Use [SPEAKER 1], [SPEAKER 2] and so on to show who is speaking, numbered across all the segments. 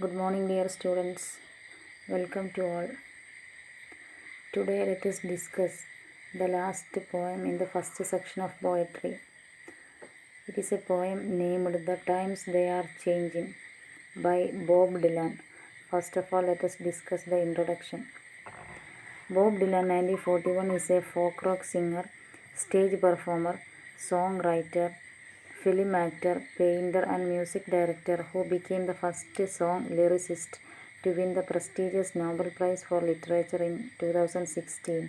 [SPEAKER 1] Good morning, dear students. Welcome to all. Today, let us discuss the last poem in the first section of poetry. It is a poem named The Times They Are Changing by Bob Dylan. First of all, let us discuss the introduction. Bob Dylan, 1941, is a folk rock singer, stage performer, songwriter, film actor, painter, and music director who became the first song lyricist to win the prestigious Nobel Prize for Literature in 2016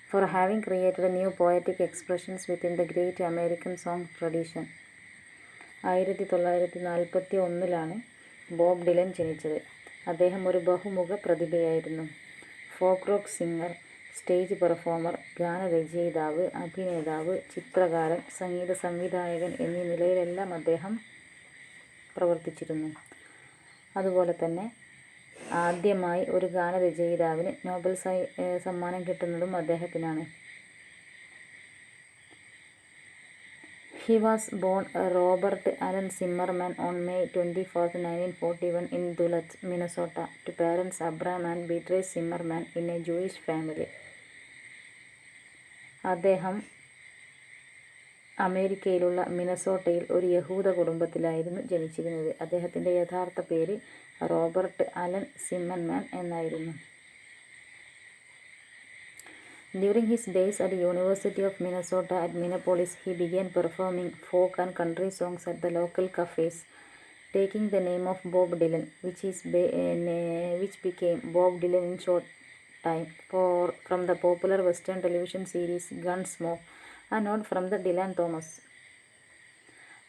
[SPEAKER 1] for having created new poetic expressions within the great American song tradition. 1941 Bob Dylan ജനിച്ചത്. അദ്ദേഹം ഒരു ബഹുമുഖ പ്രതിഭയായിരുന്നു. Folk rock singer, stage performer, ഗാനരചയിതാവ്, അഭിനേതാവ്, ചിത്രകാരൻ, സംഗീത സംവിധായകൻ എന്നീ നിലയിലെല്ലാം അദ്ദേഹം പ്രവർത്തിച്ചിരുന്നു. അതുപോലെ തന്നെ ആദ്യമായി ഒരു ഗാനരചയിതാവിന് നോബൽ സമ്മാനം കിട്ടുന്നതും അദ്ദേഹത്തിനാണ്. He was born Robert Allen Zimmerman on May 24, 1941 in Duluth, Minnesota, to parents Abraham and Beatrice Zimmerman in a Jewish family. അദ്ദേഹം അമേരിക്കയിലുള്ള മിനസോട്ടയിൽ ഒരു യഹൂദ കുടുംബത്തിലായിരുന്നു ജനിച്ചിരുന്നത്. അദ്ദേഹത്തിൻ്റെ യഥാർത്ഥ പേര് റോബർട്ട് അലൻ സിമ്മൻമാൻ എന്നായിരുന്നു. During his days at the University of Minnesota at Minneapolis, he began performing folk and country songs at the local cafes, taking the name of Bob Dylan, which became Bob Dylan in short time from the popular Western television series Gunsmoke, and not from the Dylan Thomas.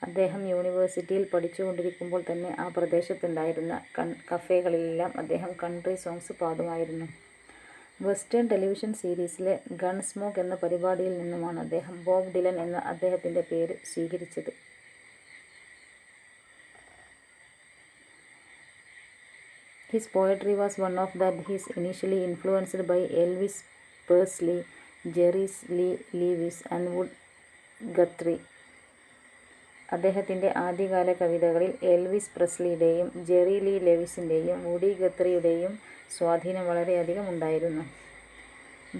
[SPEAKER 1] അദ്ദേഹം യൂണിവേഴ്സിറ്റിയിൽ പഠിച്ചുകൊണ്ടിരിക്കുമ്പോൾ തന്നെ ആ പ്രദേശത്തുണ്ടായിരുന്ന കഫേകളിലെല്ലാം അദ്ദേഹം country songs പാടുമായിരുന്നു. Western television സീരീസിലെ ഗൺസ്മോക്ക് എന്ന പരിപാടിയിൽ നിന്നുമാണ് അദ്ദേഹം ബോബ് ഡിലൻ എന്ന അദ്ദേഹത്തിൻ്റെ പേര് സ്വീകരിച്ചത്. His poetry was one of that he is initially influenced by Elvis Presley, Jerry Lee Lewis and Woody Guthrie. അദ്ദേഹത്തിൻ്റെ ആദ്യകാല കവിതകളിൽ എൽവിസ് പ്രസ്ലിയുടെയും ജെറി ലീ ലെവിസിൻ്റെയും വുഡി ഗത്രിയുടെയും സ്വാധീനം വളരെയധികം ഉണ്ടായിരുന്നു.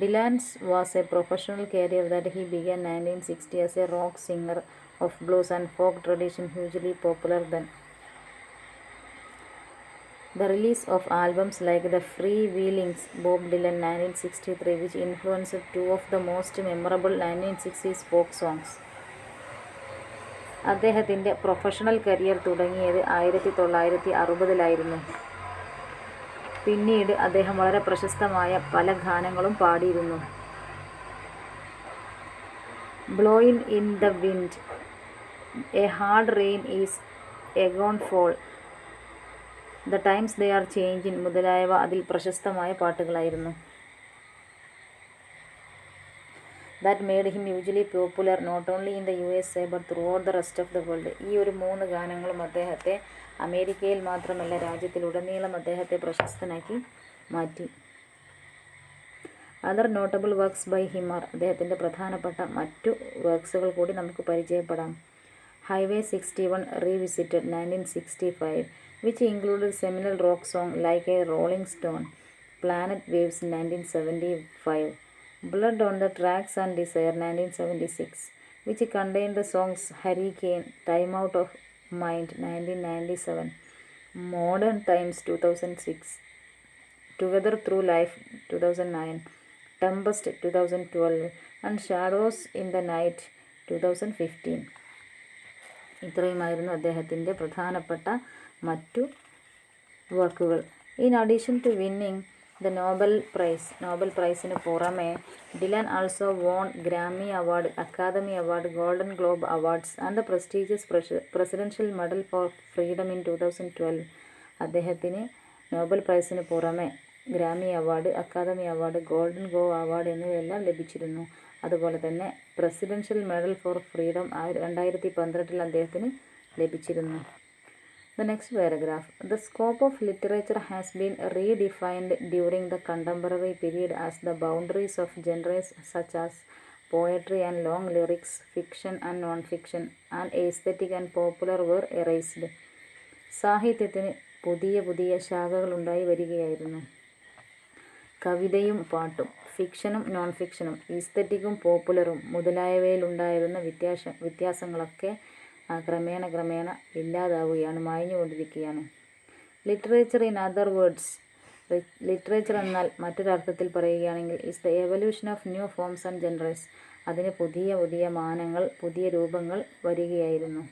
[SPEAKER 1] Dylan's was a professional career that he began 1960 as a rock singer of blues and folk tradition hugely popular then. The release of albums like The Freewheelings, Bob Dylan 1963, which influenced two of the most memorable 1960s folk songs. അദ്ദേഹത്തിൻ്റെ professional career തുടങ്ങിയത് 1960-ലായിരുന്നു. പിന്നീട് അദ്ദേഹം വളരെ പ്രശസ്തമായ പല ഗാനങ്ങളും പാടിയിരുന്നു. Blowin' in the wind, a hard rain is a gonna fall, the times they are changing മുതലായവ അതിൽ പ്രശസ്തമായ പാട്ടുകളായിരുന്നു. That made him hugely popular not only in the USA but throughout the rest of the world. ഈ ഒരു 3 ഗാനങ്ങളും അദ്ദേഹത്തെ അമേരിക്കയിൽ മാത്രമല്ല രാജ്യത്തിലുടനീളം അദ്ദേഹത്തെ പ്രശസ്തനാക്കി മാറ്റി. Other notable works by him are, അദ്ദേഹത്തിൻ്റെ പ്രധാനപ്പെട്ട മറ്റു വർക്ക്സുകൾ കൂടി നമുക്ക് പരിചയപ്പെടാം. Highway 61 revisited 1965, which included seminal rock song like a Rolling Stone, Planet Waves 1975, Blood on the Tracks and Desire 1976, which contained the songs Hurricane, Time Out of Mind 1997, Modern Times 2006, Together Through Life 2009, Tempest 2012 and Shadows in the Night 2015. ഇത്രയുമായിരുന്നു അദ്ദേഹത്തിൻ്റെ പ്രധാനപ്പെട്ട മറ്റു വർക്കുകൾ. In addition to winning the Nobel പ്രൈസിന് പുറമെ Dylan also won Grammy award, academy award, golden globe awards and the prestigious presidential medal for freedom in 2012. അദ്ദേഹത്തിന് Nobel പ്രൈസിന് പുറമെ Grammy award, academy award, golden globe award എന്നിവയെല്ലാം ലഭിച്ചിരുന്നു. അതുപോലെ തന്നെ presidential medal for freedom 2012 അദ്ദേഹത്തിന് ലഭിച്ചിരുന്നു. The next paragraph. The scope of literature has been redefined during the contemporary period as the boundaries of genres such as poetry and long lyrics, fiction and non-fiction, and aesthetic and popular were erased. സാഹിത്യത്തിന് പുതിയ പുതിയ ശാഖകളുണ്ടായി വരികയായിരുന്നു. കവിതയും പാട്ടും, ഫിക്ഷനും non ഫിക്ഷനും, ഈസ്തറ്റിക്കും പോപ്പുലറും മുതലായവയിലുണ്ടായിരുന്ന വ്യത്യാസങ്ങളൊക്കെ ക്രമേണ ഇല്ലാതാവുകയാണ്, മായ്ഞ്ഞുകൊണ്ടിരിക്കുകയാണ്. Literature in other words, literature എന്നാൽ മറ്റൊരർത്ഥത്തിൽ പറയുകയാണെങ്കിൽ is the evolution of new forms and genres. അതിന് പുതിയ പുതിയ മാനങ്ങൾ, പുതിയ രൂപങ്ങൾ വരികയായിരുന്നു.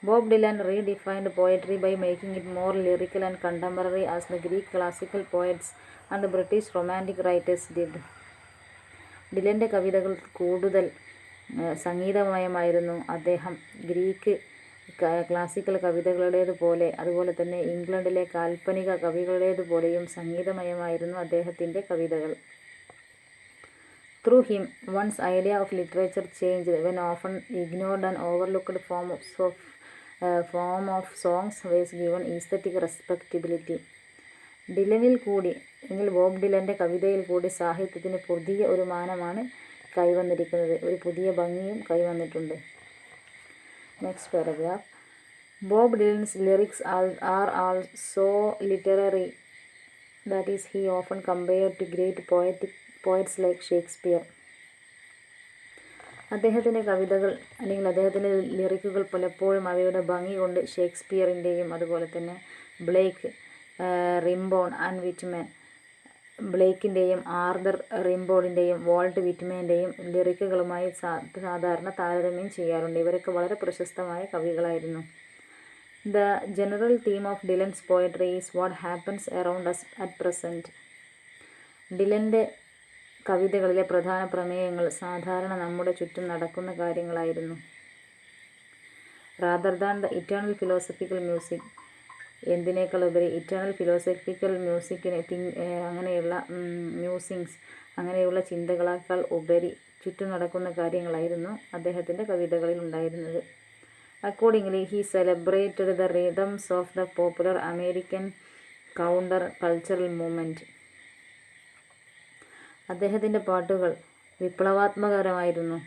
[SPEAKER 1] Bob Dylan redefined poetry by making it more lyrical and contemporary as the Greek classical poets and British romantic writers did. ഡിലൻ്റെ കവിതകൾ കൂടുതൽ സംഗീതമയമായിരുന്നു. അദ്ദേഹം ഗ്രീക്ക് ക്ലാസിക്കൽ കവിതകളുടേതുപോലെ, അതുപോലെ തന്നെ ഇംഗ്ലണ്ടിലെ കാൽപ്പനിക കവികളുടേതുപോലെയും സംഗീതമയമായിരുന്നു അദ്ദേഹത്തിൻ്റെ കവിതകൾ. Through him, one's idea of literature changed when often ignored and overlooked form of songs was given aesthetic respectability. ഡിലനിൽ കൂടി, എങ്കിൽ ബോബ് ഡിലൻ്റെ കവിതയിൽ കൂടി സാഹിത്യത്തിന് പുതിയ ഒരു മാനമാണ് കൈവന്നിരിക്കുന്നത്, ഒരു പുതിയ ഭംഗിയും കൈവന്നിട്ടുണ്ട്. Next paragraph. Bob Dylan's lyrics are also literary, that is he often compared to great poets like Shakespeare. അദ്ദേഹത്തിൻ്റെ കവിതകൾ അല്ലെങ്കിൽ അദ്ദേഹത്തിൻ്റെ ലിറിക്കുകൾ പലപ്പോഴും അവയുടെ ഭംഗി കൊണ്ട് ഷേക്സ്പിയറിൻ്റെയും അതുപോലെ തന്നെ ബ്ലേക്ക്, റിംബോൺ ആൻഡ് വിറ്റ്മാൻ, ബ്ലേക്കിൻ്റെയും ആർതർ റിംബോണിൻ്റെയും വാൾട്ട് വിറ്റ്മാൻ്റെയും ലിറിക്കുകളുമായി സാധാരണ താരതമ്യം ചെയ്യാറുണ്ട്. ഇവരൊക്കെ വളരെ പ്രശസ്തമായ കവികളായിരുന്നു. The general theme of Dylan's poetry is what happens around us at present. ഡിലൻ്റെ കവിതകളിലെ പ്രധാന പ്രമേയങ്ങൾ സാധാരണ നമ്മുടെ ചുറ്റും നടക്കുന്ന കാര്യങ്ങളായിരുന്നു. Rather than the eternal philosophical music, എന്തിനേക്കാളുപരി ഇറ്റേണൽ ഫിലോസഫിക്കൽ മ്യൂസിക്കിനെ അങ്ങനെയുള്ള മ്യൂസിങ്സ്, അങ്ങനെയുള്ള ചിന്തകളേക്കാൾ ഉപരി ചുറ്റും നടക്കുന്ന കാര്യങ്ങളായിരുന്നു അദ്ദേഹത്തിൻ്റെ കവിതകളിൽ ഉണ്ടായിരുന്നത്. Accordingly he celebrated the rhythms of the popular American counter cultural movement. അദ്ദേഹത്തിൻ്റെ പാട്ടുകൾ വിപ്ലവാത്മകരമായിരുന്നു.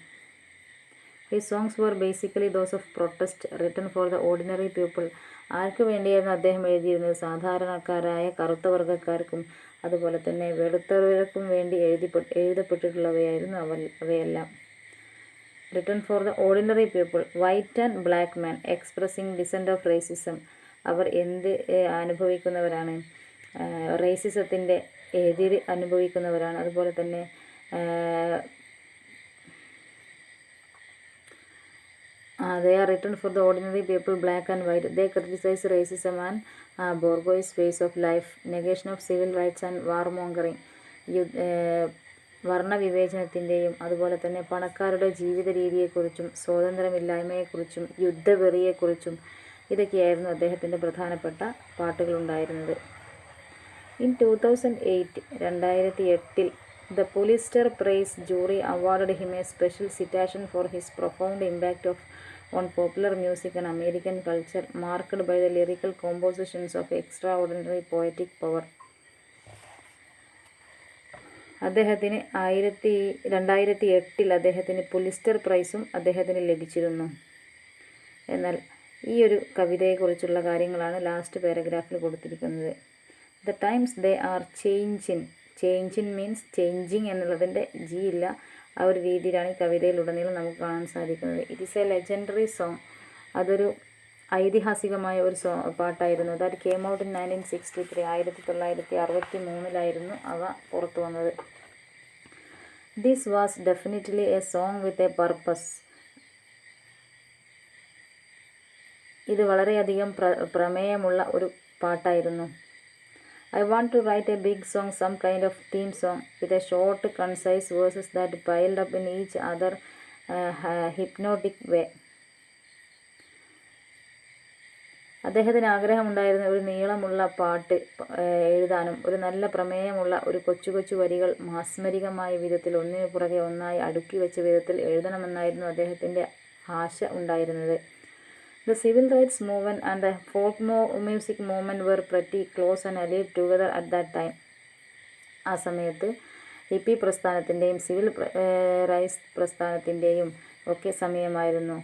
[SPEAKER 1] His songs were basically those of protest written for the ordinary people. ആർക്ക് വേണ്ടിയായിരുന്നു അദ്ദേഹം എഴുതിയിരുന്നത്? സാധാരണക്കാരായ കറുത്ത വർഗ്ഗക്കാർക്കും അതുപോലെ തന്നെ വെളുത്തവർക്കും വേണ്ടി എഴുതപ്പെട്ടിട്ടുള്ളവയായിരുന്നു അവയെല്ലാം. Written for the ordinary people, white and black men, expressing dissent of racism. അവർ എന്ത് അനുഭവിക്കുന്നവരാണ്? റേസിസത്തിൻ്റെ എതിര് അനുഭവിക്കുന്നവരാണ്. അതുപോലെ തന്നെ they are written for the ordinary people, black and white. They criticize racism and bourgeois ways of life, negation of civil rights and warmongering. വർണ്ണവിവേചനത്തിൻ്റെയും അതുപോലെ തന്നെ പണക്കാരുടെ ജീവിത രീതിയെക്കുറിച്ചും സ്വാതന്ത്ര്യമില്ലായ്മയെക്കുറിച്ചും യുദ്ധവെറിയെക്കുറിച്ചും ഇതൊക്കെയായിരുന്നു അദ്ദേഹത്തിൻ്റെ പ്രധാനപ്പെട്ട പാട്ടുകളുണ്ടായിരുന്നത്. In 2008, the Pulitzer Prize jury awarded him a special citation for his profound impact on popular music and American culture, marked by the lyrical compositions of extraordinary poetic power. അദ്ദേഹത്തിന് 2008 അദ്ദേഹത്തിന് Pulitzer പ്രൈസും അദ്ദേഹത്തിന് ലഭിച്ചിരുന്നു. എന്നാൽ ഈ ഒരു കവിതയെക്കുറിച്ചുള്ള കാര്യങ്ങളാണ് ലാസ്റ്റ് പാരഗ്രാഫിൽ കൊടുത്തിരിക്കുന്നത്. The times they are changing. Changin' means changing എന്നുള്ളതിൻ്റെ ജി ഇല്ല. ആ ഒരു രീതിയിലാണ് ഈ കവിതയിലുടനീളം നമുക്ക് കാണാൻ സാധിക്കുന്നത്. It is a legendary song. അതൊരു ഐതിഹാസികമായ ഒരു പാട്ടായിരുന്നു. That came out in 1963. 1963 അവ പുറത്തു വന്നത്. This was definitely A song with a purpose. ഇത് വളരെയധികം പ്രമേയമുള്ള ഒരു പാട്ടായിരുന്നു. I want to write a big song, some kind of theme song, with a short, concise verses that piled up in each other hypnotic way. അദ്ദേഹത്തിന് ആഗ്രഹമുണ്ടായിരുന്ന ഒരു നീളമുള്ള പാട്ട് എഴുതാനും ഒരു നല്ല പ്രമേയമുള്ള ഒരു കൊച്ചു കൊച്ചു വരികൾ മാസ്മരികമായ വിധത്തിൽ ഒന്നിനു പുറകെ ഒന്നായി അടുക്കി വെച്ച വിധത്തിൽ എഴുതണമെന്നായിരുന്നു അദ്ദേഹത്തിൻ്റെ ആശ ഉണ്ടായിരുന്നത്. The civil rights movement and the folk music movement were pretty close and allied together at that time. ആ സമയത്ത് ഹിപ്പി പ്രസ്ഥാനത്തിൻ്റെയും സിവിൽ റൈറ്റ്സ് പ്രസ്ഥാനത്തിൻ്റെയും ഒക്കെ സമയമായിരുന്നു.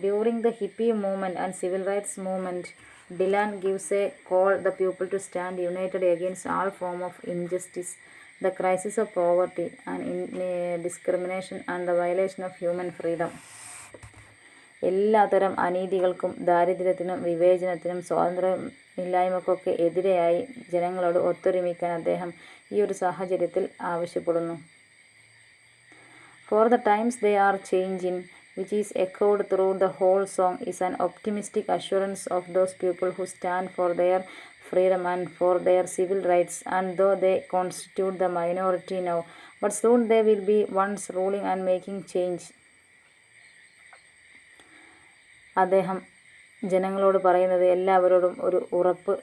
[SPEAKER 1] During the hippie movement and civil rights movement, Dylan gives a call the people to stand united against all form of injustice, the crisis of poverty and discrimination and the violation of human freedom. എല്ലാത്തരം അനീതികൾക്കും ദാരിദ്ര്യത്തിനും വിവേചനത്തിനും സ്വാതന്ത്ര്യമില്ലായ്മക്കൊക്കെ എതിരെയായി ജനങ്ങളോട് ഒത്തൊരുമിക്കാൻ അദ്ദേഹം ഈ ഒരു സാഹചര്യത്തിൽ ആവശ്യപ്പെടുന്നു. For the times they are changing, which is echoed through the whole song, is an optimistic assurance of those people who stand for their freedom and for their civil rights, and though they constitute the minority now, but soon they will be ones ruling and making change. അദ്ദേഹം ജനങ്ങളോട് പറയുന്നത് എല്ലാവരോടും ഒരു ഉറപ്പ്,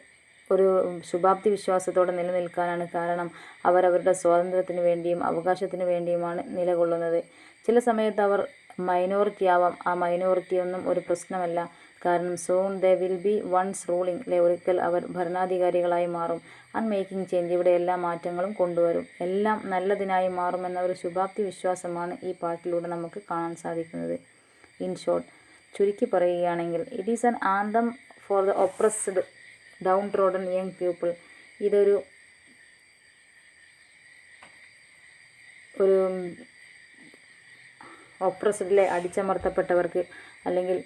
[SPEAKER 1] ഒരു ശുഭാപ്തി വിശ്വാസത്തോടെ നിലനിൽക്കാനാണ്. കാരണം അവരവരുടെ സ്വാതന്ത്ര്യത്തിന് വേണ്ടിയും അവകാശത്തിന് വേണ്ടിയുമാണ് നിലകൊള്ളുന്നത്. ചില സമയത്ത് അവർ മൈനോറിറ്റി ആവാം, ആ മൈനോറിറ്റി ഒന്നും ഒരു പ്രശ്നമല്ല. കാരണം soon they will be ones ruling, അല്ലെ, ഒരിക്കൽ അവർ ഭരണാധികാരികളായി മാറും. ആൻഡ് മേക്കിംഗ് ചേഞ്ച്, ഇവിടെ എല്ലാ മാറ്റങ്ങളും കൊണ്ടുവരും, എല്ലാം നല്ലതിനായി മാറുമെന്ന ഒരു ശുഭാപ്തി വിശ്വാസമാണ് ഈ പാട്ടിലൂടെ നമുക്ക് കാണാൻ സാധിക്കുന്നത്. ഇൻ ഷോർട്ട്, ചുരുക്കി പറയുകയാണെങ്കിൽ, it is an anthem for the oppressed down trodden young people. ഇതൊരു ഒപ്രസ്ഡിലെ അടിച്ചമർത്തപ്പെട്ടവർക്ക്, അല്ലെങ്കിൽ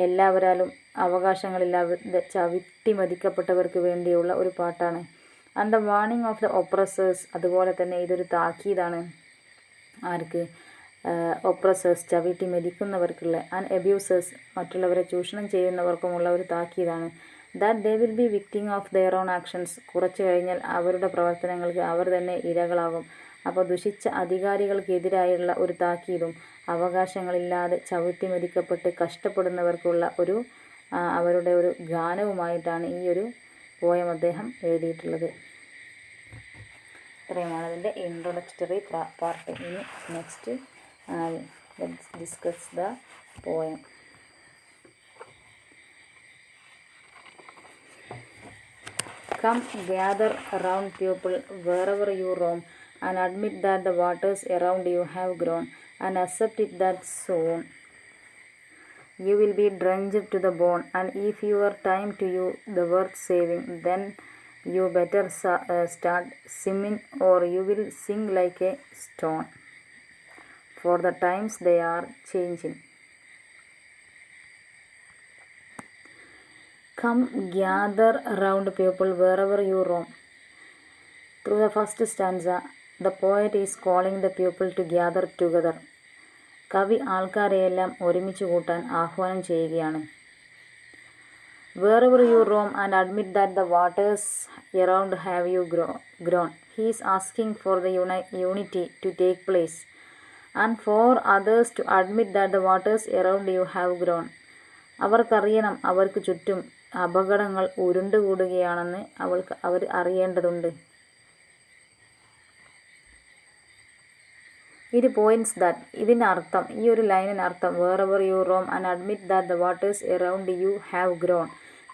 [SPEAKER 1] എല്ലാവരാലും അവകാശങ്ങളില്ലാതെ ചവിട്ടിമതിക്കപ്പെട്ടവർക്ക് വേണ്ടിയുള്ള ഒരു പാട്ടാണ്. And the warning of the oppressors, അതുപോലെ തന്നെ ഇതൊരു താക്കീതാണ്. ആർക്ക്? ഒപ്രസേഴ്സ്, ചവിട്ടി മെതിക്കുന്നവർക്കുള്ള. ആൻഡ് അബ്യൂസേഴ്സ്, മറ്റുള്ളവരെ ചൂഷണം ചെയ്യുന്നവർക്കുമുള്ള ഒരു താക്കീതാണ്. That they will be victim of their own actions, കുറച്ചു കഴിഞ്ഞാൽ അവരുടെ പ്രവർത്തനങ്ങൾക്ക് അവർ തന്നെ ഇരകളാകും. അപ്പോൾ ദുഷിച്ച അധികാരികൾക്കെതിരായുള്ള ഒരു താക്കീതും അവകാശങ്ങളില്ലാതെ ചവിട്ടിമെതിക്കപ്പെട്ട് കഷ്ടപ്പെടുന്നവർക്കുള്ള അവരുടെ ഒരു ഗാനവുമായിട്ടാണ് ഈ ഒരു പോയം അദ്ദേഹം എഴുതിയിട്ടുള്ളത്. ഇത്രയുമാണ് അതിൻ്റെ ഇൻട്രൊഡക്ടറി പാർട്ട്. ഇനി next let's discuss the poem. Come, gather around people wherever you roam, and admit that the waters around you have grown, and accept it that soon you will be drenched to the bone, and if your time to you the worth saving, then you better start swimming, or you will sink like a stone, for the times they are changing. Come, gather around people wherever you roam. Through the first stanza, the poet is calling the people to gather together. കവി ആൾക്കാരെയെല്ലാം ഒരുമിച്ച് കൂട്ടാൻ ആഹ്വാനം ചെയ്യുകയാണ്. Wherever you roam, and admit that the waters around have you grown. He is asking for the unity to take place, and for others to admit that the waters around you have grown. അവർക്കറിയണം, അവർക്ക് ചുറ്റും അപകടങ്ങൾ ഉരുണ്ടുകൂടുകയാണെന്ന് അവർ അറിയേണ്ടതുണ്ട്. It points that, ഇതിൻ്റെ അർത്ഥം, ഈ ഒരു ലൈനിനർത്ഥം, wherever you roam and admit that the waters around you have grown,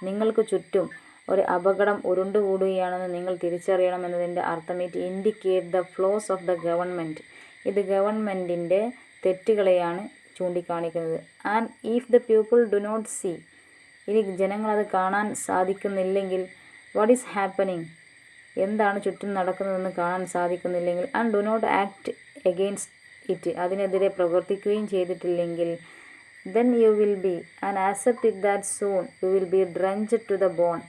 [SPEAKER 1] നിങ്ങൾക്ക് ചുറ്റും ഒരു അപകടം ഉരുണ്ടുകൂടുകയാണെന്ന് നിങ്ങൾ തിരിച്ചറിയണം എന്നതിൻ്റെ അർത്ഥം, it indicate the flaws of the government, ഇത് ഗവൺമെൻറ്റിൻ്റെ തെറ്റുകളെയാണ് ചൂണ്ടിക്കാണിക്കുന്നത്. And if the people do not see, ഇനി ജനങ്ങളത് കാണാൻ സാധിക്കുന്നില്ലെങ്കിൽ, വാട്ട് ഈസ് ഹാപ്പനിങ്, എന്താണ് ചുറ്റും നടക്കുന്നതെന്ന് കാണാൻ സാധിക്കുന്നില്ലെങ്കിൽ, and do not act against it, അതിനെതിരെ പ്രവർത്തിക്കുകയും ചെയ്തിട്ടില്ലെങ്കിൽ, then you will be and accept it that soon you will be drenched to the bone,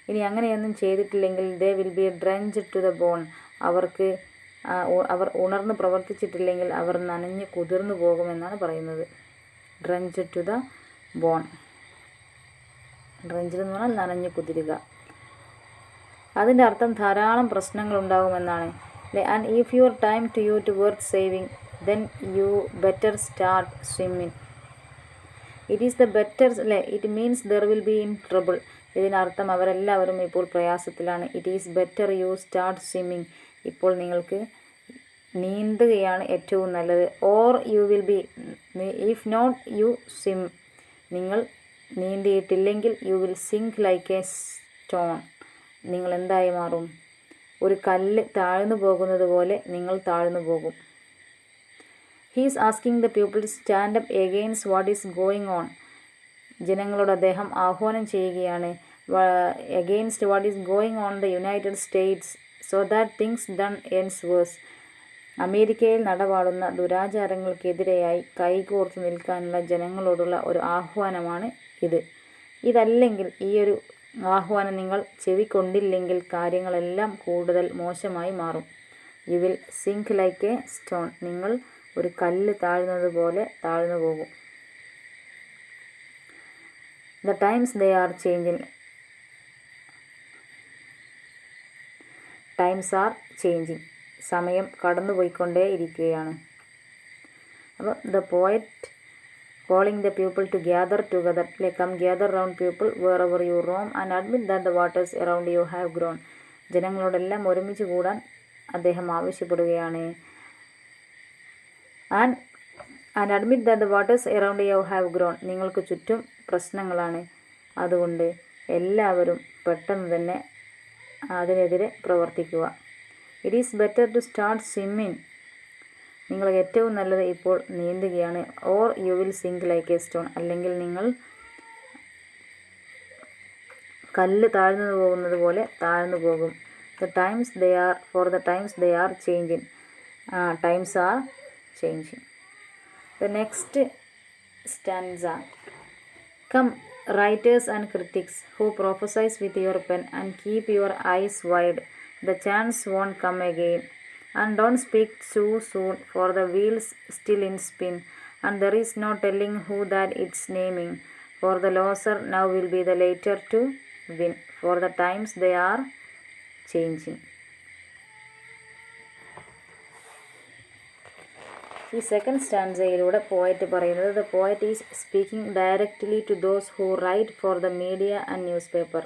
[SPEAKER 1] ഇനി അങ്ങനെയൊന്നും ചെയ്തിട്ടില്ലെങ്കിൽ they will be drenched to the bone, അവർ ഉണർന്ന് പ്രവർത്തിച്ചിട്ടില്ലെങ്കിൽ അവർ നനഞ്ഞ് കുതിർന്നു പോകുമെന്നാണ് പറയുന്നത്. drenched to the bone, drenched എന്ന് പറഞ്ഞാൽ നനഞ്ഞു കുതിരുക. അതിൻ്റെ അർത്ഥം ധാരാളം പ്രശ്നങ്ങൾ ഉണ്ടാകുമെന്നാണ്. And if your time to you to worth saving, then you better start swimming. It is the better, it means there will be in trouble. ഇതിനർത്ഥം അവരെല്ലാവരും ഇപ്പോൾ പ്രയാസത്തിലാണ്. It is better you start swimming, ഇപ്പോൾ നിങ്ങൾക്ക് നീന്തുകയാണ് ഏറ്റവും നല്ലത്. Or you will be, if not you swim, നിങ്ങൾ നീന്തിയിട്ടില്ലെങ്കിൽ, you will sink like a stone, നിങ്ങൾ എന്തായി മാറും, ഒരു കല്ല് താഴ്ന്നു പോകുന്നത് പോലെ നിങ്ങൾ താഴ്ന്നു പോകും. He is asking the people to stand up against what is going on, ജനങ്ങളോട് അദ്ദേഹം ആഹ്വാനം ചെയ്യുകയാണ്, against what is going on in the United States so that things done ends worse. അമേരിക്കയിൽ നടപാടുന്ന ദുരാചാരങ്ങൾക്കെതിരെയായി കൈകോർത്തു നിൽക്കാനുള്ള ജനങ്ങളോടുള്ള ഒരു ആഹ്വാനമാണ് ഇത്. ഇതല്ലെങ്കിൽ, ഈ ഒരു ആഹ്വാനം നിങ്ങൾ ചെവിക്കൊണ്ടില്ലെങ്കിൽ കാര്യങ്ങളെല്ലാം കൂടുതൽ മോശമായി മാറും. You will sink like a stone. നിങ്ങൾ ഒരു കല്ല് താഴുന്നത് പോലെ താഴ്ന്നു പോകും. The times they are changing. Times are changing. സമയം കടന്നുപോയിക്കൊണ്ടേ ഇരിക്കുകയാണ്. അപ്പോൾ the poet calling the people to gather together. Come gather round people wherever you roam and admit that the waters around you have grown. ജനങ്ങളോടെല്ലാം ഒരുമിച്ച് കൂടാൻ അദ്ദേഹം ആവശ്യപ്പെടുകയാണ്. And admit that the waters around you have grown. നിങ്ങൾക്ക് ചുറ്റും പ്രശ്നങ്ങളാണ്. അതുകൊണ്ട് എല്ലാവരും പെട്ടെന്ന് തന്നെ അതിനെതിരെ പ്രവർത്തിക്കുക. It is better to start swimming. നിങ്ങൾ ഏറ്റവും നല്ലത് ഇപ്പോൾ നീന്തുകയാണ്. Or you will sink like a stone. അല്ലെങ്കിൽ നിങ്ങൾ കല്ല് താഴ്ന്നു പോകുന്നത് പോലെ താഴ്ന്നു പോകും. The times they are changing. Times are changing. The next stanza. Come, writers and critics who prophesize with your pen and keep your eyes wide. The chance won't come again. And don't speak too soon, for the wheel's still in spin, and there is no telling who that it's naming. For the loser now will be the later to win, for the times they are changing. ഈ second സ്റ്റാൻസയിലൂടെ poet പറയുന്നത്, the poet is speaking directly to those who write for the media and newspaper.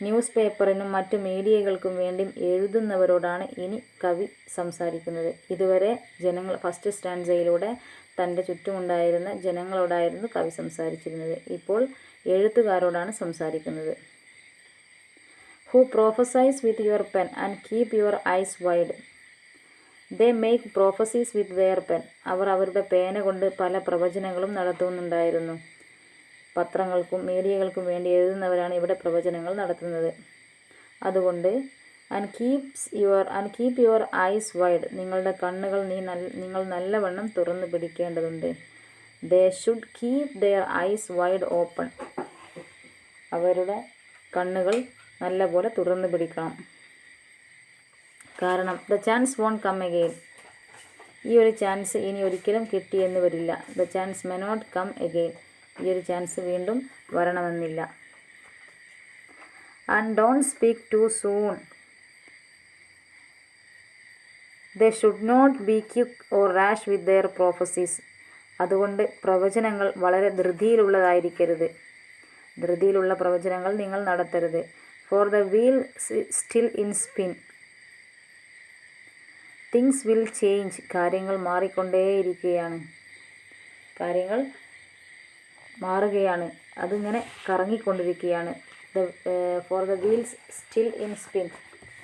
[SPEAKER 1] News പേപ്പറിനും മറ്റു മീഡിയകൾക്കും വേണ്ടി എഴുതുന്നവരോടാണ് ഇനി കവി സംസാരിക്കുന്നത്. ഇതുവരെ ഫസ്റ്റ് സ്റ്റാൻസയിലൂടെ തൻ്റെ ചുറ്റുമുണ്ടായിരുന്ന ജനങ്ങളോടായിരുന്നു കവി സംസാരിച്ചിരുന്നത്. ഇപ്പോൾ എഴുത്തുകാരോടാണ് സംസാരിക്കുന്നത്. Who prophesize with your pen and keep your eyes wide. They make prophecies with their pen. അവർ അവരുടെ പേന കൊണ്ട് പല പ്രവചനങ്ങളും നടത്തുന്നുണ്ടായിരുന്നു. പത്രങ്ങൾക്കും മീഡിയകൾക്കും വേണ്ടി എഴുതുന്നവരാണ് ഇവിടെ പ്രവചനങ്ങൾ നടത്തുന്നത്. അതുകൊണ്ട് കീപ് യുവർ ഐസ് വൈഡ്. നിങ്ങളുടെ കണ്ണുകൾ നിങ്ങൾ നല്ലവണ്ണം തുറന്നു പിടിക്കേണ്ടതുണ്ട്. They should keep their eyes wide open. അവരുടെ കണ്ണുകൾ നല്ലപോലെ തുറന്നു പിടിക്കണം. കാരണം the chance won't come again. ഈ ഒരു ചാൻസ് ഇനി ഒരിക്കലും കിട്ടിയെന്ന് വരില്ല. The chance may not come again. ഈ ഒരു ചാൻസ് വീണ്ടും വരണമെന്നില്ല. And don't speak too soon. They should not be quick or rash with their prophecies. അതുകൊണ്ട് പ്രവചനങ്ങൾ വളരെ ധൃതിയിലുള്ളതായിരിക്കരുത്. ധൃതിയിലുള്ള പ്രവചനങ്ങൾ നിങ്ങൾ നടത്തരുത്. For the wheel still in spin. Things will change. കാര്യങ്ങൾ മാറിക്കൊണ്ടേയിരിക്കുകയാണ്. കാര്യങ്ങൾ മാറുകയാണ്. അതിങ്ങനെ കറങ്ങിക്കൊണ്ടിരിക്കുകയാണ്. For the wheels still in spin.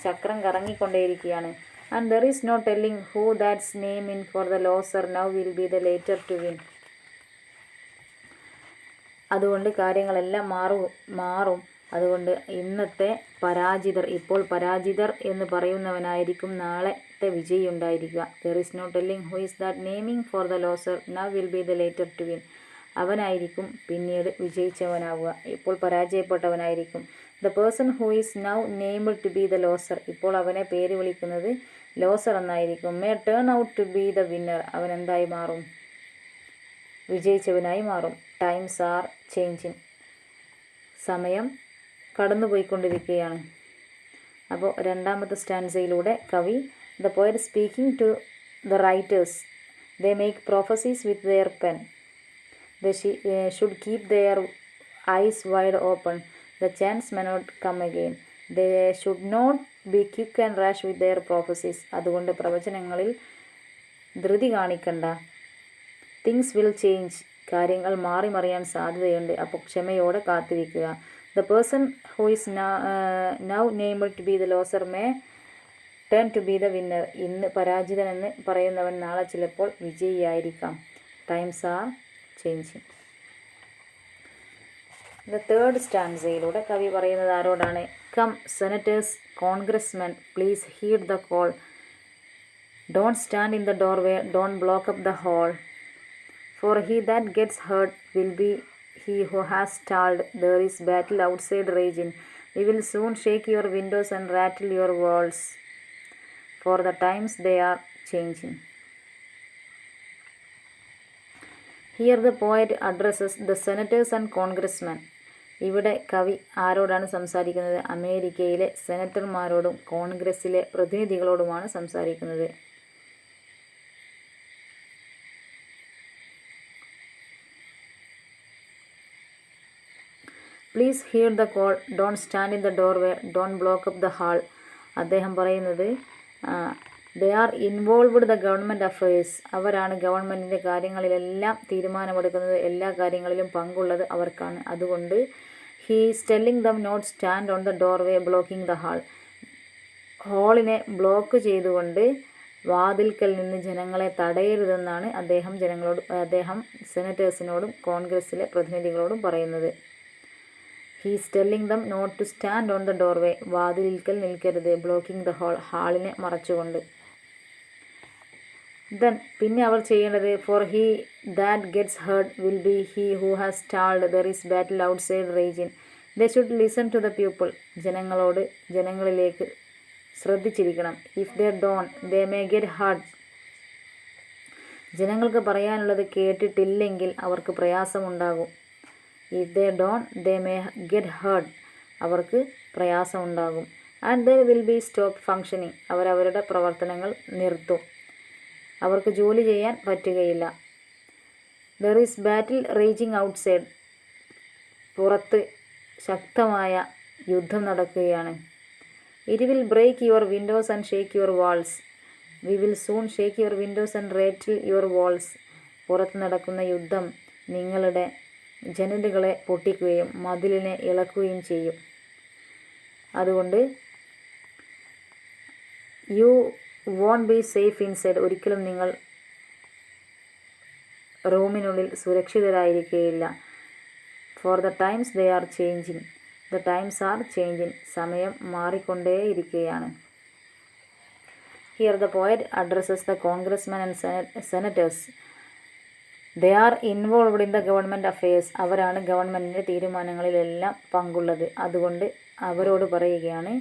[SPEAKER 1] ചക്രം കറങ്ങിക്കൊണ്ടേയിരിക്കുകയാണ്. And there is no telling who that's name in for the loser now will be the later to win. അതുകൊണ്ട് കാര്യങ്ങളെല്ലാം മാറും. അതുകൊണ്ട് ഇന്നത്തെ ഇപ്പോൾ പരാജിതർ എന്ന് പറയുന്നവനായിരിക്കും നാളത്തെ വിജയി ഉണ്ടായിരിക്കുക. There is no telling who is that naming four the loser now will be the later to win. അവനായിരിക്കും പിന്നീട് വിജയിച്ചവനാവുക. ഇപ്പോൾ പരാജയപ്പെട്ടവനായിരിക്കും. The person who is now named to B the loser. ഇപ്പോൾ അവനെ പേര് വിളിക്കുന്നത് ലോസർ എന്നായിരിക്കും. May turn out to B the winner. അവൻ എന്തായി മാറും? വിജയിച്ചവനായി മാറും. Times R changing. സമയം കടന്നുപോയിക്കൊണ്ടിരിക്കുകയാണ്. അപ്പോൾ രണ്ടാമത്തെ സ്റ്റാൻസയിലൂടെ കവി, the poet speaking to the writers. They make prophecies with their pen. They should keep their eyes wide open. The chance may not come again. They should not be quick and rash with their prophecies. അതുകൊണ്ട് പ്രവചനങ്ങളിൽ ധൃതി കാണിക്കണ്ട. Things will change. കാര്യങ്ങൾ മറിയാൻ സാധ്യതയുണ്ട്. അപ്പോൾ ക്ഷമയോടെ കാത്തിരിക്കുക. The person who is now named to be the loser may turn to be the winner. ഇന്ന് പരാജിതനെന്ന് പറയുന്നവൻ നാളെ ചിലപ്പോൾ വിജയിയായിരിക്കാം. Times are changing. The third സ്റ്റാൻസയിലൂടെ കവി പറയുന്നത് ആരോടാണ്? Come senators, കോൺഗ്രസ്മെൻ, please heed the call. Don't stand in the doorway, don't block up the whole. Four he that gets heart will be he who has stalled. There is battle outside raging. We will soon shake your windows and rattle your walls, for the times they are changing. Here the poet addresses the senators and congressmen. ഇവിടെ കവി ആരോടാണ് സംസാരിക്കുന്നത്? അമേരിക്കയിലെ സെനറ്റർമാരോടും കോൺഗ്രസ്സിലെ പ്രതിനിധികളോടുമാണ് സംസാരിക്കുന്നത്. Please heed the call, don't stand in the doorway, don't block up the hall. അദ്ദേഹം പറയുന്നത് they are involved the government affairs. അവരാണ് ഗവൺമെൻറ്റിൻ്റെ കാര്യങ്ങളിലെല്ലാം തീരുമാനമെടുക്കുന്നത്, എല്ലാ കാര്യങ്ങളിലും പങ്കുള്ളത് അവർക്കാണ്. അതുകൊണ്ട് he is telling dum not stand on the doorway blocking the hall. ഹാളിനെ block ചെയ്തുകൊണ്ട് വാതിൽക്കൽ നിന്ന് ജനങ്ങളെ തടയരുതെന്നാണ് അദ്ദേഹം സെനറ്റേഴ്സിനോടും കോൺഗ്രസ്സിലെ പ്രതിനിധികളോടും പറയുന്നത്. He is telling dum not to stand on the doorway, വാതിലിൽക്കൽ നിൽക്കരുത്, ബ്ലോക്കിംഗ് ദ ഹാൾ, ഹാളിനെ മറച്ചുകൊണ്ട്. ദെൻ പിന്നെ അവർ ചെയ്യേണ്ടത് four he that gets heart will be he who has സ്റ്റാൾഡ്. There is battle outside റേജിൻ. They should listen to the people. ജനങ്ങളിലേക്ക് ശ്രദ്ധിച്ചിരിക്കണം. If they Don they may get heart. ജനങ്ങൾക്ക് പറയാനുള്ളത് കേട്ടിട്ടില്ലെങ്കിൽ അവർക്ക് പ്രയാസമുണ്ടാകും. If they Don they may get heart. അവർക്ക് പ്രയാസമുണ്ടാകും. And they will B stop functioning. അവരവരുടെ പ്രവർത്തനങ്ങൾ നിർത്തും. അവർക്ക് ജോലി ചെയ്യാൻ പറ്റുകയില്ല. There is battle raging outside. പുറത്ത് ശക്തമായ യുദ്ധം നടക്കുകയാണ്. It will break your Windows and shake your walls. We will soon shake your Windows and റേറ്റിൽ യുവർ വാൾസ്. പുറത്ത് നടക്കുന്ന യുദ്ധം നിങ്ങളുടെ ജനലുകളെ പൊട്ടിക്കുകയും മതിലിനെ ഇളക്കുകയും ചെയ്യും. അതുകൊണ്ട് you won't be safe inside. ഒരിക്കലും നിങ്ങൾ റൂമിനുള്ളിൽ സുരക്ഷിതരായിരിക്കുകയില്ല. Four the times they are changing. The times R changing. സമയം മാറിക്കൊണ്ടേയിരിക്കുകയാണ്. Here the poet addresses the കോൺഗ്രസ്മെൻ and senators. They are involved in the government affairs. അവരാണ് ഗവൺമെൻറ്റിൻ്റെ തീരുമാനങ്ങളിലെല്ലാം പങ്കുള്ളത്. അതുകൊണ്ട് അവരോട് പറയുകയാണ്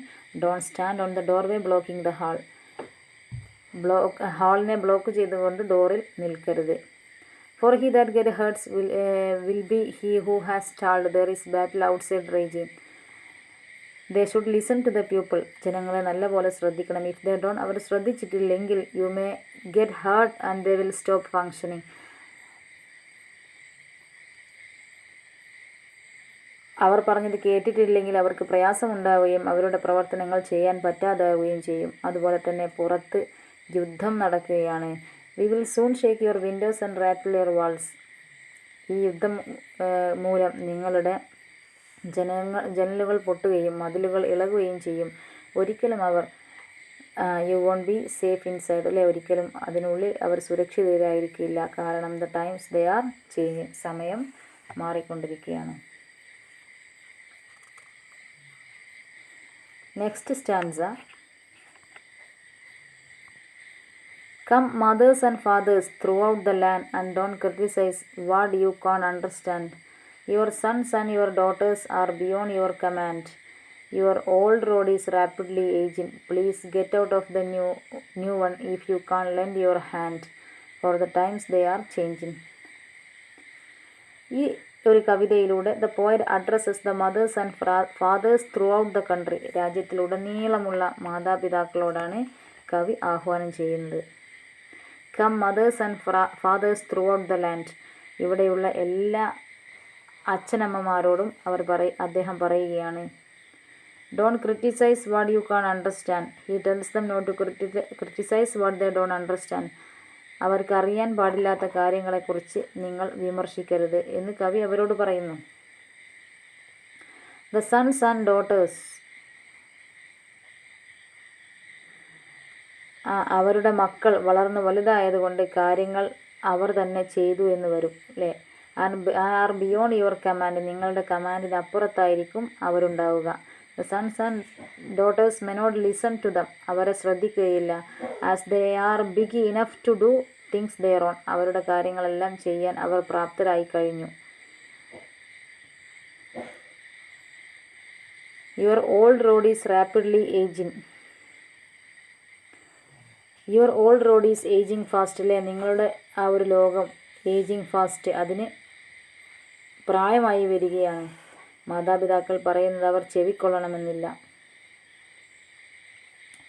[SPEAKER 1] don't stand on the doorway blocking the hall. ഹാളിനെ block ചെയ്തുകൊണ്ട് ഡോറിൽ നിൽക്കരുത്. Four he that get hurts will be he who has സ്റ്റാൾഡ്. There is battle outside raging. They should listen to the people. ജനങ്ങളെ നല്ലപോലെ ശ്രദ്ധിക്കണം. If they Don, our ശ്രദ്ധിച്ചിട്ടില്ലെങ്കിൽ you may get heart and they will stop functioning. അവർ പറഞ്ഞത് കേട്ടിട്ടില്ലെങ്കിൽ അവർക്ക് പ്രയാസമുണ്ടാവുകയും അവരുടെ പ്രവർത്തനങ്ങൾ ചെയ്യാൻ പറ്റാതാവുകയും ചെയ്യും. അതുപോലെ തന്നെ പുറത്ത് യുദ്ധം നടക്കുകയാണ്. We will soon shake your Windows and rattle your walls. ഈ യുദ്ധം മൂലം നിങ്ങളുടെ ജനലുകൾ പൊട്ടുകയും മതിലുകൾ ഇളകുകയും ചെയ്യും. ഒരിക്കലും അവർ you won't be safe inside, അല്ലെ, ഒരിക്കലും അതിനുള്ളിൽ അവർ സുരക്ഷിതരായിരിക്കില്ല. കാരണം the times they are changing. സമയം മാറിക്കൊണ്ടിരിക്കുകയാണ്. Next stanza. Come mothers and fathers throughout the land and don't criticize what you can't understand. Your sons and your daughters are beyond your command. Your old road is rapidly aging. Please get out of the new one if you can't lend your hand, for the times they are changing. ഈ ഒരു കവിതയിലൂടെ the poet addresses the mothers and fathers through out the country. രാജ്യത്തിലുടനീളമുള്ള മാതാപിതാക്കളോടാണ് കവി ആഹ്വാനം ചെയ്യുന്നത്. Come mothers and fathers through out the land. ഇവിടെയുള്ള എല്ലാ അച്ഛനമ്മമാരോടും അദ്ദേഹം പറയുകയാണ് don't criticise what you can't understand. He tells dum not to criticise what they don't understand. അവർക്ക് അറിയാൻ പാടില്ലാത്ത കാര്യങ്ങളെക്കുറിച്ച് നിങ്ങൾ വിമർശിക്കരുത് എന്ന് കവി അവരോട് പറയുന്നു. ദ സൺസ് ആൻഡ് ഡോട്ടേഴ്സ്, അവരുടെ മക്കൾ വളർന്നു വലുതായതുകൊണ്ട് കാര്യങ്ങൾ അവർ തന്നെ ചെയ്തു എന്ന് വരും, അല്ലേ. ആർ ബിയോണ്ട് യുവർ കമാൻഡ്, നിങ്ങളുടെ കമാൻഡിന് അപ്പുറത്തായിരിക്കും അവരുണ്ടാവുക. The sons and daughters may not listen to them, അവരെ ശ്രദ്ധിക്കുകയില്ല. As they are big enough to do things their own, അവരുടെ കാര്യങ്ങളെല്ലാം ചെയ്യാൻ അവർ പ്രാപ്തരായി കഴിഞ്ഞു. Your old road is rapidly ageing, your old road is ageing fast, അല്ലേ നിങ്ങളുടെ ആ ഒരു ലോകം ഏജിങ് ഫാസ്റ്റ്, അതിന് പ്രായമായി വരികയാണ്. മാതാപിതാക്കൾ പറയുന്നത് അവർ ചെവിക്കൊള്ളണമെന്നില്ല.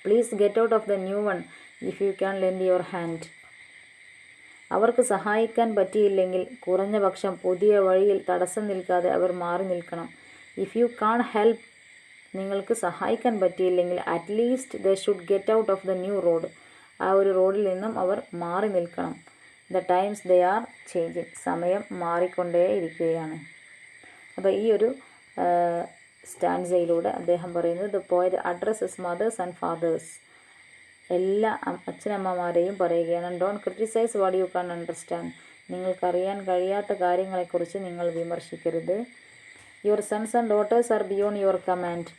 [SPEAKER 1] Please get out of the new one if you can lent your hand, അവർക്ക് സഹായിക്കാൻ പറ്റിയില്ലെങ്കിൽ കുറഞ്ഞ പക്ഷം പുതിയ വഴിയിൽ തടസ്സം നിൽക്കാതെ അവർ മാറി നിൽക്കണം. ഇഫ് യു കാൺ ഹെൽപ്പ്, നിങ്ങൾക്ക് സഹായിക്കാൻ പറ്റിയില്ലെങ്കിൽ at least they should get out of the new road, ആ ഒരു റോഡിൽ നിന്നും അവർ മാറി നിൽക്കണം. The times they are changing, സമയം മാറിക്കൊണ്ടേ ഇരിക്കുകയാണ്. അപ്പോൾ ഈ ഒരു സ്റ്റാൻസയിലൂടെ അദ്ദേഹം പറയുന്നത് the poet addresses mothers and fathers, എല്ലാ അച്ഛനമ്മമാരെയും പറയുകയാണ്. Don't criticise what you can't understand, നിങ്ങൾക്കറിയാൻ കഴിയാത്ത കാര്യങ്ങളെക്കുറിച്ച് നിങ്ങൾ വിമർശിക്കരുത്. Your sons and daughters R beyond your command,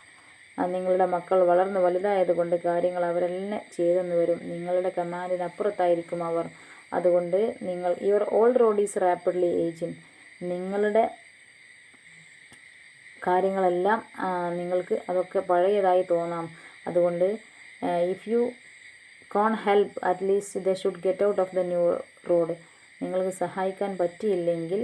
[SPEAKER 1] നിങ്ങളുടെ മക്കൾ വളർന്ന് വലുതായതുകൊണ്ട് കാര്യങ്ങൾ അവരെല്ലാം ചെയ്തെന്ന് വരും, നിങ്ങളുടെ കമാൻഡിനപ്പുറത്തായിരിക്കും അവർ. അതുകൊണ്ട് നിങ്ങൾ your old road is rapidly ageing, നിങ്ങളുടെ കാര്യങ്ങളെല്ലാം നിങ്ങൾക്ക് അതൊക്കെ പഴയതായി തോന്നാം. അതുകൊണ്ട് if you can't help at least they should get out of the new road, നിങ്ങൾക്ക് സഹായിക്കാൻ പറ്റിയില്ലെങ്കിൽ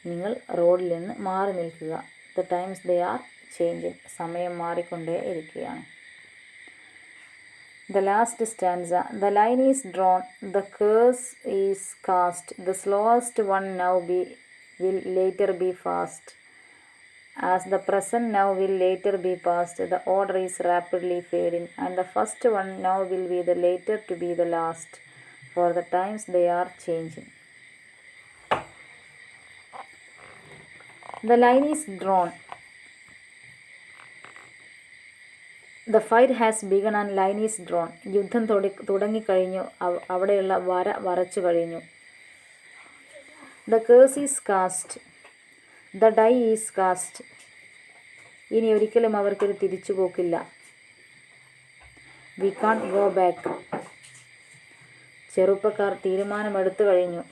[SPEAKER 1] നിങ്ങൾ റോഡിൽ നിന്ന് മാറി നിൽക്കുക. The times they are changing, സമയം മാറിക്കൊണ്ടേ ഇരിക്കുകയാണ്. The last stanza. The line is drawn, the curse is cast, the slowest one now will later be fast. As the present now will later be past, the order is rapidly fading, and the first one now will be the later to be the last, for the times they are changing. The line is drawn. The fight has begun and line is drawn. യുദ്ധം തുടങ്ങിക്കഴിഞ്ഞു, അവിടെയുള്ള വര വരച്ചു കഴിഞ്ഞു. The curse is cast. The die is cast. ഇനി ഒരിക്കലും അവർക്കൊരു തിരിച്ചുപോക്കില്ല. We can't go back. ചെറുപ്പക്കാർ തീരുമാനമെടുത്തു കഴിഞ്ഞു.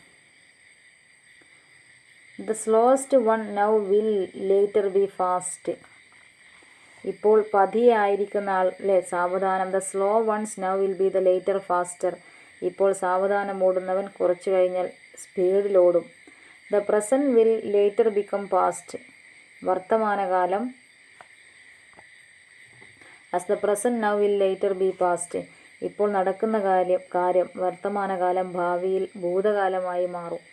[SPEAKER 1] The slowest one now will later be fast. ഇപ്പോൾ പതിയെ ആയിരിക്കുന്ന ആളെ സാവധാനം. The slow once now will be the later faster, ഇപ്പോൾ സാവധാനം ഓടുന്നവൻ കുറച്ചു കഴിഞ്ഞാൽ സ്പീഡിലോടും. The present will later become past, വർത്തമാനകാലം. As the present now will later B past, ഇപ്പോൾ നടക്കുന്ന കാര്യം വർത്തമാനകാലം ഭാവിയിൽ ഭൂതകാലമായി മാറും.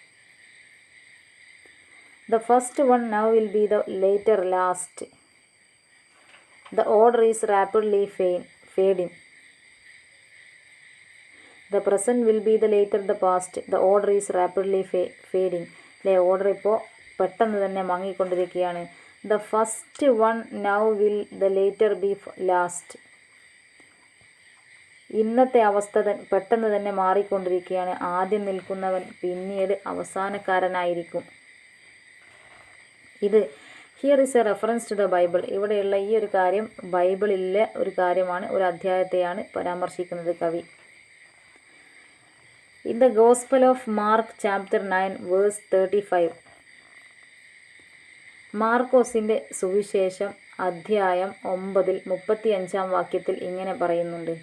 [SPEAKER 1] The first one now will be the later last. The order is rapidly fading. The present will be the later the past. The order is rapidly fading. Order ഇപ്പോൾ പെട്ടെന്ന് തന്നെ മങ്ങിക്കൊണ്ടിരിക്കുകയാണ്. The first one now will the later be last. ഇന്നത്തെ അവസ്ഥ പെട്ടെന്ന് തന്നെ മാറിക്കൊണ്ടിരിക്കുകയാണ്. ആദ്യം നിൽക്കുന്നവൻ പിന്നീട് അവസാനക്കാരനായിരിക്കും. ഇത് here is a reference to the Bible. ഇവിടെയുള്ള ഈ ഒരു കാര്യം ബൈബിളിലെ ഒരു കാര്യമാണ്, ഒരു അധ്യായത്തെയാണ് പരാമർശിക്കുന്നത് കവി. In the gospel of Mark chapter 9 verse 35, മാർക്കോസിൻ്റെ സുവിശേഷം അധ്യായം 9 35 വാക്യത്തിൽ ഇങ്ങനെ പറയുന്നുണ്ട്.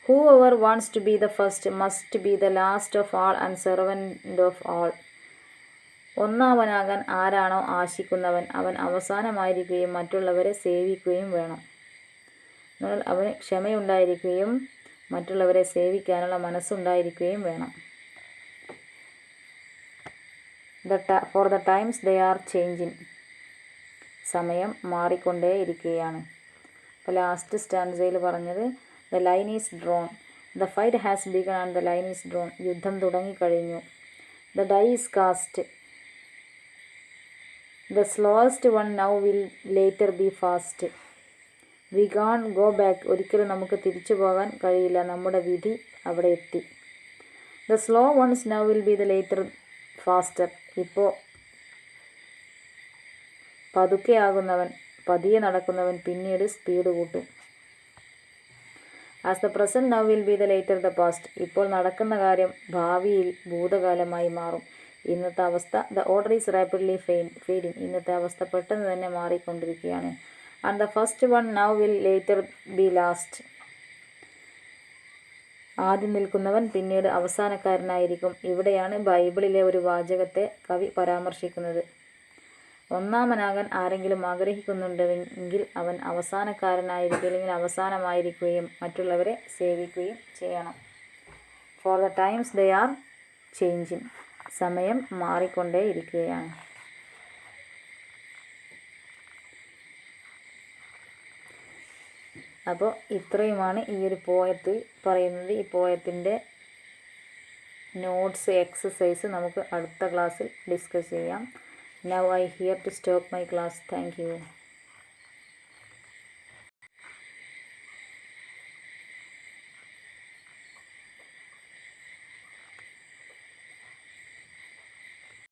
[SPEAKER 1] Whoever wants to be the first must be the last of all and servant of all. ഒന്നാമനാകാൻ ആരാണോ ആശിക്കുന്നവൻ അവൻ അവസാനമായിരിക്കുകയും മറ്റുള്ളവരെ സേവിക്കുകയും വേണം. എന്നാൽ അവന് ക്ഷമയുണ്ടായിരിക്കുകയും മറ്റുള്ളവരെ സേവിക്കാനുള്ള മനസ്സുണ്ടായിരിക്കുകയും വേണം. For the times they are changing, സമയം മാറിക്കൊണ്ടേയിരിക്കുകയാണ്. അപ്പോൾ ലാസ്റ്റ് സ്റ്റാൻസയിൽ പറഞ്ഞത് the line is drawn, the fight has begun and the line is drawn, യുദ്ധം തുടങ്ങിക്കഴിഞ്ഞു. The die is cast, the slowest one now will later be fast. We can't go back, ഒരിക്കലും നമുക്ക് തിരിച്ചു പോകാൻ കഴിയില്ല, നമ്മുടെ വിധി അവിടെ എത്തി. The slow ones now will be the later faster. ഇപ്പോൾ പതിയെ നടക്കുന്നവൻ പിന്നീട് സ്പീഡ് കൂട്ടും. As the present now will be the later the past. ഇപ്പോൾ നടക്കുന്ന കാര്യം ഭാവിയിൽ ഭൂതകാലമായി മാറും. ഇന്നത്തെ അവസ്ഥ the order is rapidly fading. ഇന്നത്തെ അവസ്ഥ പെട്ടെന്ന് തന്നെ മാറിക്കൊണ്ടിരിക്കുകയാണ്. And the first one now will later be last. ആദ്യം നിൽക്കുന്നവൻ പിന്നീട് അവസാനക്കാരനായിരിക്കും. ഇവിടെയാണ് ബൈബിളിലെ ഒരു വാചകത്തെ കവി പരാമർശിക്കുന്നത്. ഒന്നാമനാകാൻ ആരെങ്കിലും ആഗ്രഹിക്കുന്നുണ്ടെങ്കിൽ അവൻ അവസാനക്കാരനായിരിക്കും, അല്ലെങ്കിൽ അവസാനമായിരിക്കുകയും മറ്റുള്ളവരെ സേവിക്കുകയും ചെയ്യണം. Four the times they are changing. സമയം മാറിക്കൊണ്ടേയിരിക്കുകയാണ്. അപ്പോൾ ഇത്രയുമാണ് ഈ ഒരു പോയത്തിൽ പറയുന്നത്. ഈ പോയത്തിൻ്റെ നോട്ട്സ് എക്സസൈസ് നമുക്ക് അടുത്ത ക്ലാസ്സിൽ ഡിസ്കസ് ചെയ്യാം. Now I here to stop my class. Thank you.